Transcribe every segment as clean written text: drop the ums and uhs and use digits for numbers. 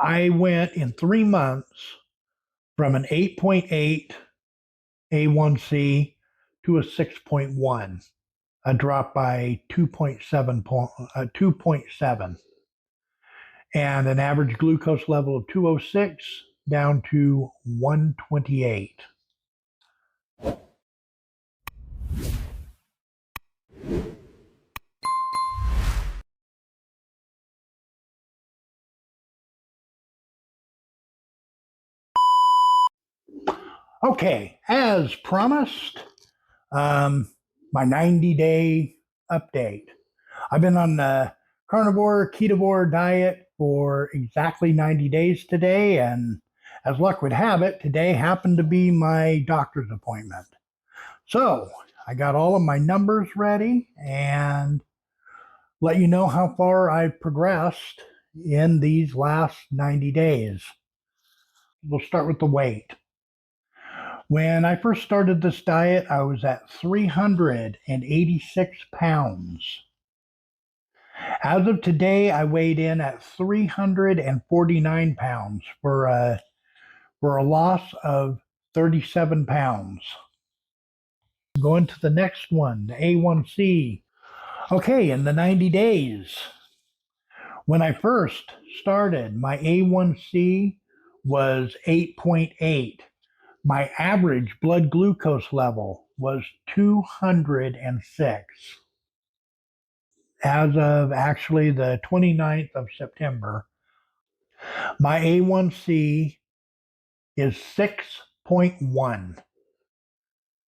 I went in 3 months from an 8.8 A1C to a 6.1, a drop by 2.7, and an average glucose level of 206 down to 128. Okay, as promised, um, my 90-day update. I've been on the carnivore ketovore diet for exactly 90 days today, and as luck would have it, today happened to be my doctor's appointment. So I got all of my numbers ready and let you know how far I've progressed in these last 90 days. We'll start with the weight. When I first started this diet, I was at 386 pounds. As of today, I weighed in at 349 pounds for a loss of 37 pounds. Going to the next one, the A1C. Okay, in the 90 days, when I first started, my A1C was 8.8. My average blood glucose level was 206. As of actually the 29th of September, my A1C is 6.1,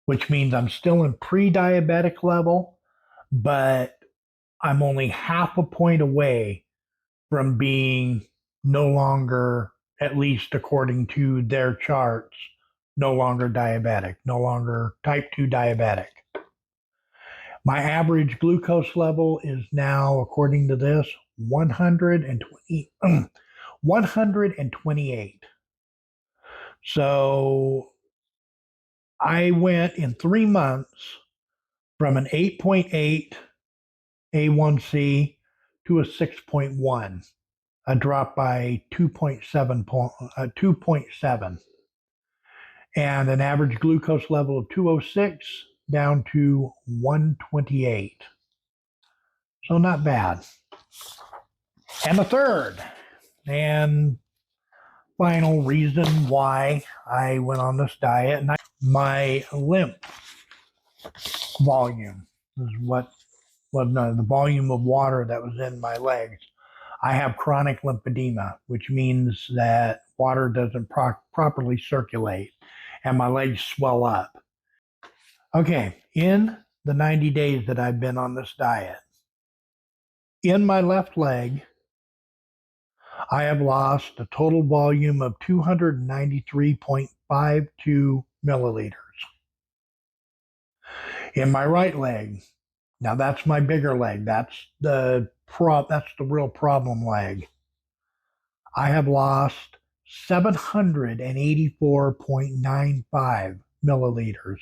which means I'm still in pre diabetic level, but I'm only half a point away from being no longer, at least according to their charts, no longer diabetic, no longer type 2 diabetic. My average glucose level is now, according to this, 120, 128. So I went in 3 months from an 8.8 A1C to a 6.1, a drop by 2.7, and an average glucose level of 206 down to 128. So not bad. And the third and final reason why I went on this diet, and my lymph volume is the volume of water that was in my legs. I have chronic lymphedema, which means that water doesn't properly circulate and my legs swell up. Okay, in the 90 days that I've been on this diet, in my left leg, I have lost a total volume of 293.52 milliliters. In my right leg, now that's my bigger leg. That's the real problem leg. I have lost 784.95 milliliters.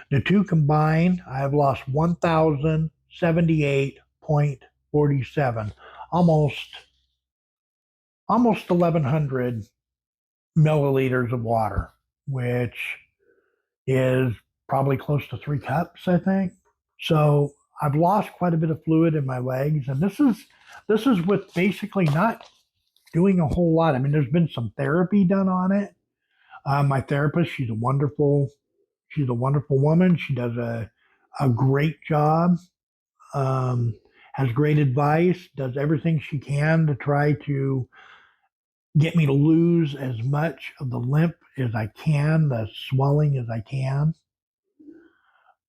The two combined, I have lost 1,078.47, almost 1,100 milliliters of water, which is probably close to 3 cups, I think. So I've lost quite a bit of fluid in my legs, and this is with basically not doing a whole lot. I mean, there's been some therapy done on it. My therapist, she's a wonderful woman. She does a great job. Has great advice. Does everything she can to try to get me to lose as much of the lymph as I can, the swelling as I can.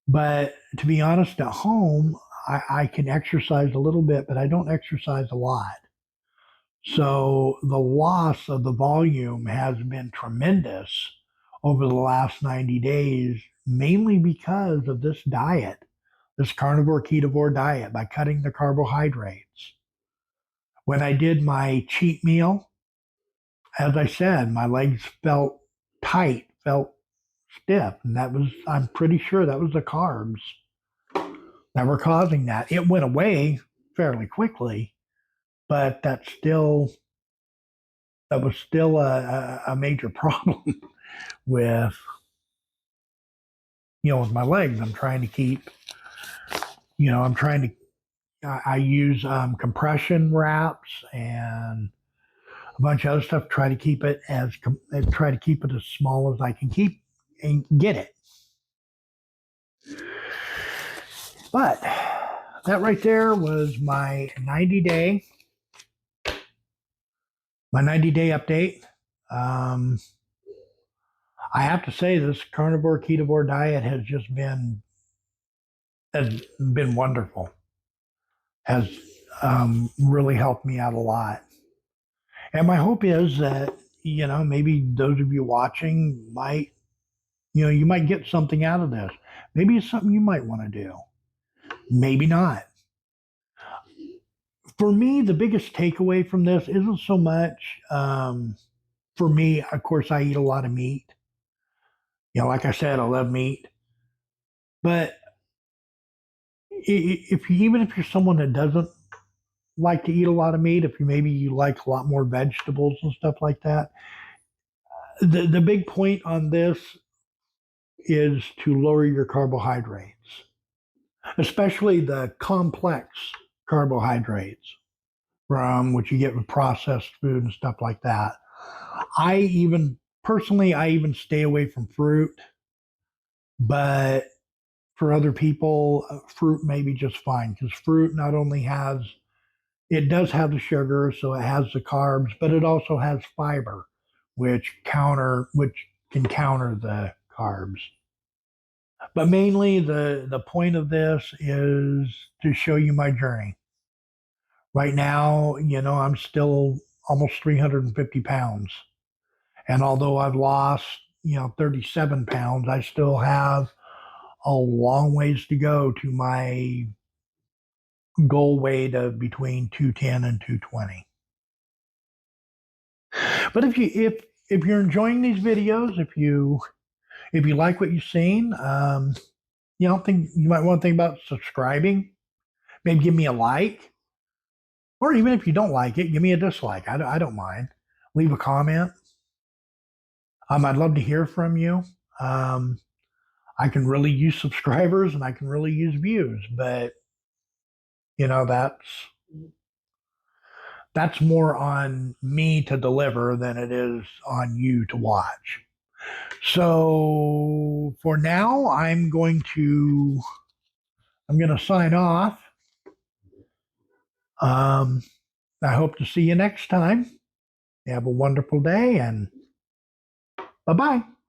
But to be honest, at home, I can exercise a little bit, but I don't exercise a lot. So the loss of the volume has been tremendous over the last 90 days, mainly because of this diet, this carnivore ketovore diet, by cutting the carbohydrates. When I did my cheat meal, as I said, my legs felt tight, felt stiff, and I'm pretty sure that was the carbs that were causing that. It went away fairly quickly, but that still that was still a major problem with, with my legs. I'm trying to keep, I'm trying to, I use compression wraps and a bunch of other stuff. Try to keep it as small as I can keep and get it. But that right there was my 90-day update. Um, I have to say this carnivore ketovore diet has been wonderful. Has really helped me out a lot. And my hope is that maybe those of you watching might you might get something out of this. Maybe it's something you might want to do. Maybe not. For me, the biggest takeaway from this isn't so much for me. Of course, I eat a lot of meat. Like I said, I love meat. But even if you're someone that doesn't like to eat a lot of meat, if you like a lot more vegetables and stuff like that, the big point on this is to lower your carbohydrates, especially the complex carbohydrates from what you get with processed food and stuff like that. I even stay away from fruit, but for other people, fruit may be just fine because fruit not only it does have the sugar, so it has the carbs, but it also has fiber, which can counter the carbs. But mainly the point of this is to show you my journey. Right now, I'm still almost 350 pounds. And although I've lost, 37 pounds, I still have a long ways to go to my goal weight of between 210 and 220. But if you're enjoying these videos, if you like what you've seen, think you might want to think about subscribing. Maybe give me a like, or even if you don't like it, give me a dislike. I don't mind. Leave a comment. I'd love to hear from you. Um, I can really use subscribers and I can really use views, but you know that's more on me to deliver than it is on you to watch. So for now, I'm going to sign off. Um, I hope to see you next time. You have a wonderful day and bye bye.